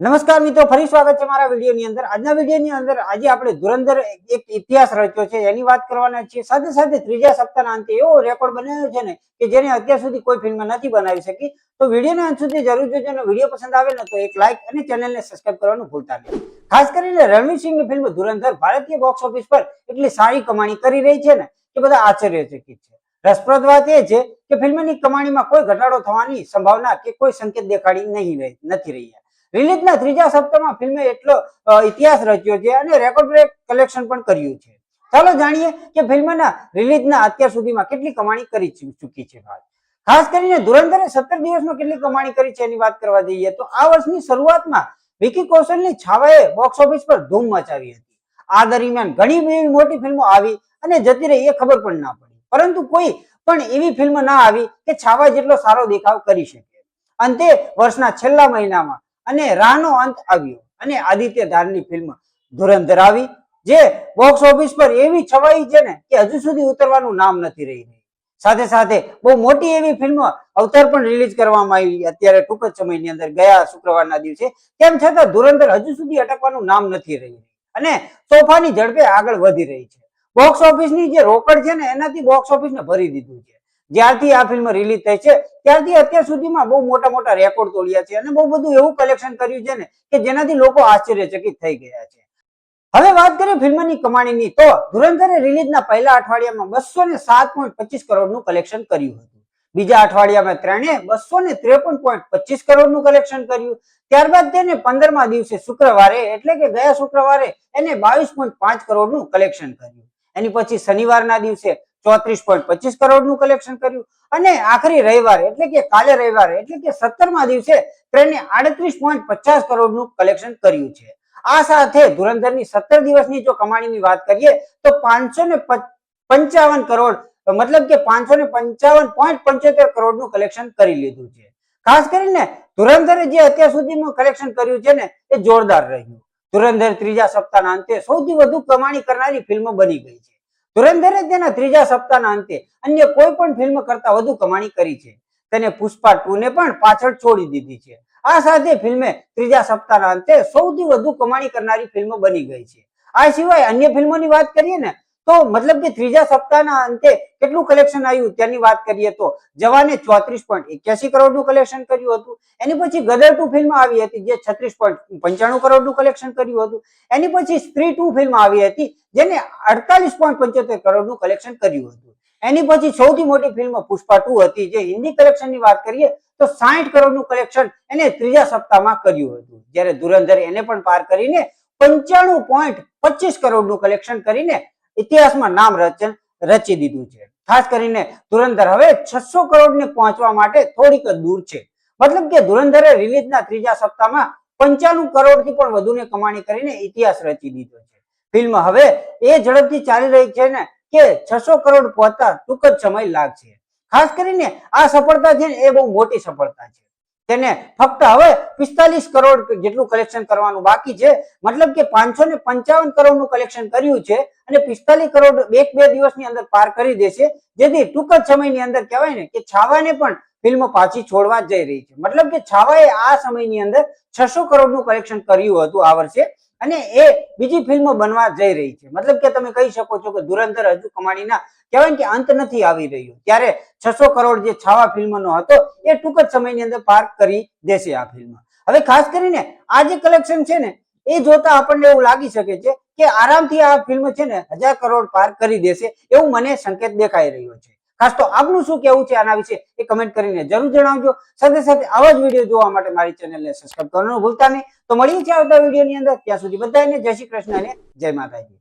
નમસ્કાર મિત્રો, ફરી સ્વાગત છે મારા વિડીયોની અંદર। આજના વિડીયોની અંદર આજે આપણે ધુરંધર એક ઇતિહાસ રચ્યો છે એની વાત કરવાના છીએ। સાથે સાથે ત્રીજા સપ્તાહના અંતે એવો રેકોર્ડ બનાવ્યો છે ને કે જેને અત્યાર સુધી કોઈ ફિલ્મ નથી બનાવી શકી। તો વિડીયોના અંત સુધી જરૂર જોજો અને વિડીયો પસંદ આવે ને તો એક લાઈક અને ચેનલને સબસ્ક્રાઇબ કરવાનું ભૂલતા નહીં। ખાસ કરીને રણવીર સિંહની ફિલ્મ ધુરંધર ભારતીય બોક્સ ઓફિસ પર એટલી સારી કમાણી કરી રહી છે ને કે બધા આશ્ચર્યચકિત છે। રસપ્રદ વાત એ છે કે ફિલ્મની કમાણીમાં કોઈ ઘટાડો થવાની સંભાવના કે કોઈ સંકેત દેખાડી નથી રહ્યા। રિલીઝના ત્રીજા સપ્તાહમાં ફિલ્મે એટલો ઇતિહાસ રચ્યો છે અને રેકોર્ડ બ્રેક કલેક્શન પણ કર્યું છે। ચાલો જાણીએ કે ફિલ્મના રિલીઝના અત્યાર સુધીમાં કેટલી કમાણી કરી ચૂકી છે। ખાસ કરીને ધુરંધરે 17 દિવસમાં કેટલી કમાણી કરી છે એની વાત કરવા જઈએ તો આ વર્ષની શરૂઆતમાં વિકી કૌશલની છાવાએ બોક્સ ઓફિસ પર ધૂમ મચાવી હતી। આ દરમિયાન ઘણી એવી મોટી ફિલ્મો આવી અને જતી રહી એ ખબર પણ ના પડી, પરંતુ કોઈ પણ એવી ફિલ્મ ના આવી કે છાવા જેટલો સારો દેખાવ કરી શકે। અંતે વર્ષના છેલ્લા મહિનામાં અને રાહનો અંત આવ્યો અને આદિત્ય ધારની ફિલ્મ ધુરંધર આવી, જે બોક્સ ઓફિસ પર એવી છવાઈ છે ને કે હજુ સુધી ઉતરવાનું નામ નથી રહી। સાથે સાથે બહુ મોટી એવી ફિલ્મ અવતાર પણ રિલીઝ કરવામાં આવી અત્યારે ટૂંક જ સમયની અંદર ગયા શુક્રવારના દિવસે। તેમ છતાં ધુરંધર હજુ સુધી અટકવાનું નામ નથી રહી અને તોફાની ઝડપે આગળ વધી રહી છે। બોક્સ ઓફિસની જે રોકડ છે ને એનાથી બોક્સ ઓફિસને ભરી દીધું છે। જ્યારથી આ ફિલ્મ રિલીઝ થઈ છે ત્યારથી અત્યાર સુધીમાં બહુ મોટા રેકોર્ડ તોડ્યા છે અને બહુ બધું એવું કલેક્શન કર્યું છે ને કે જેનાથી લોકો આશ્ચર્યચકિત થઈ ગયા છે। હવે વાત કરીએ ફિલ્મની કમાણીની તો ધુરંધરે રિલીઝના પહેલા અઠવાડિયામાં 207.25 કરોડનું કલેક્શન કર્યું હતું। બીજા અઠવાડિયામાં તેણે 253.25 કરોડનું કલેક્શન કર્યું। ત્યારબાદ તેને 15મા દિવસે શુક્રવારે એટલે કે ગયા શુક્રવારે એને 22.5 કરોડનું કલેક્શન કર્યું। એની પછી શનિવારના દિવસે 34.25 કરોડનું કલેક્શન કર્યું અને આખરી રવિવારે એટલે કે કાલે રવિવારે એટલે કે 17મા દિવસે તેને 38.50 કરોડનું કલેક્શન કર્યું છે। આ સાથે ધુરંધરની 17 દિવસની જો કમાણીની વાત કરીએ તો 555 કરોડ મતલબ કે 555.75 કરોડનું કલેક્શન કરી લીધું છે। ખાસ કરીને ધુરંધરે જે અત્યાર સુધીનું કલેક્શન કર્યું છે ને એ જોરદાર રહ્યું। ધુરંધર ત્રીજા સપ્તાહના અંતે સૌથી વધુ કમાણી કરનારી ફિલ્મ બની ગઈ છે। ધુરંધરે તેના ત્રીજા સપ્તાહના અંતે અન્ય કોઈ પણ ફિલ્મ કરતા વધુ કમાણી કરી છે। તેને પુષ્પા 2 ને પણ પાછળ છોડી દીધી છે। આ સાથે ફિલ્મે ત્રીજા સપ્તાહના અંતે સૌથી વધુ કમાણી કરનારી ફિલ્મ બની ગઈ છે। આ સિવાય અન્ય ફિલ્મોની વાત કરીએ ને તો મતલબ કે ત્રીજા સપ્તાહના અંતે કેટલું કલેક્શન આવ્યું તેની વાત કરીએ તો જવાને 34.81 કરોડનું કલેક્શન કર્યું હતું। એની પછી ગદર 2 ફિલ્મ આવી હતી જે 36.95 કરોડનું કલેક્શન કર્યું હતું। એની પછી સ્ત્રી 2 ફિલ્મ આવી હતી જેને 48.75 કરોડનું કલેક્શન કર્યું હતું। એની પછી સૌથી મોટી ફિલ્મ પુષ્પા 2 હતી જે હિન્દી કલેક્શનની વાત કરીએ તો 60 કરોડનું કલેક્શન એને ત્રીજા સપ્તાહમાં કર્યું હતું। જ્યારે ધુરંધર એને પણ પાર કરીને 95.25 કરોડનું કલેક્શન કરીને ઇતિહાસમાં નામ રચી દીધું છે। ખાસ કરીને ધુરંધર હવે 600 કરોડને પહોંચવા માટે થોડીક દૂર છે। મતલબ કે ધુરંધરે રિલીઝના ત્રીજા સપ્તાહમાં 95 કરોડથી પણ વધુની કમાણી કરીને ઇતિહાસ રચી દીધો છે। ફિલ્મ હવે એ ઝડપથી ચાલી રહી છે ને કે 600 કરોડ પહોંચતા ટૂંક જ સમય લાગશે। ખાસ કરીને આ સફળતા છે ને એ બહુ મોટી સફળતા છે। તેને ફક્ત હવે 45 કરોડ જેટલું કલેક્શન કરવાનું બાકી છે। મતલબ કે 555 કરોડનું કલેક્શન કર્યું છે અને 45 કરોડ બે દિવસની અંદર પાર કરી દેશે, જેથી ટૂંક જ સમયની અંદર કહેવાય ને કે છાવાને પણ ફિલ્મ પાછી છોડવા જઈ રહી છે। મતલબ કે છાવાએ આ સમયની અંદર 600 કરોડનું કલેક્શન કર્યું હતું આ વર્ષે અને એ બીજી ફિલ્મ બનવા જઈ રહી છે। મતલબ કે તમે કહી શકો છો કે ધુરંધર હજુ કમાણીના કહેવાય કે અંત નથી આવી રહ્યો, ત્યારે 600 કરોડ જે છાવા ફિલ્મનો હતો એ ટૂંક જ સમયની અંદર પાર કરી દેશે આ ફિલ્મ। હવે ખાસ કરીને આ જે કલેક્શન છે ને એ જોતા આપણને એવું લાગી શકે છે કે આરામથી આ ફિલ્મ છે ને 1000 કરોડ પાર કરી દેશે એવું મને સંકેત દેખાઈ રહ્યો છે। ખાસ તો આપનું શું કહેવું છે આના વિશે એ કમેન્ટ કરીને જરૂર જણાવજો। સાથે સાથે આવા જ વિડીયો જોવા માટે મારી ચેનલને સબસ્ક્રાઇબ કરવાનું ભૂલતા નહીં। તો મળીએ છીએ આવતા વિડીયોની અંદર, ત્યાં સુધી બધાને જય શ્રી કૃષ્ણ અને જય માતાજી।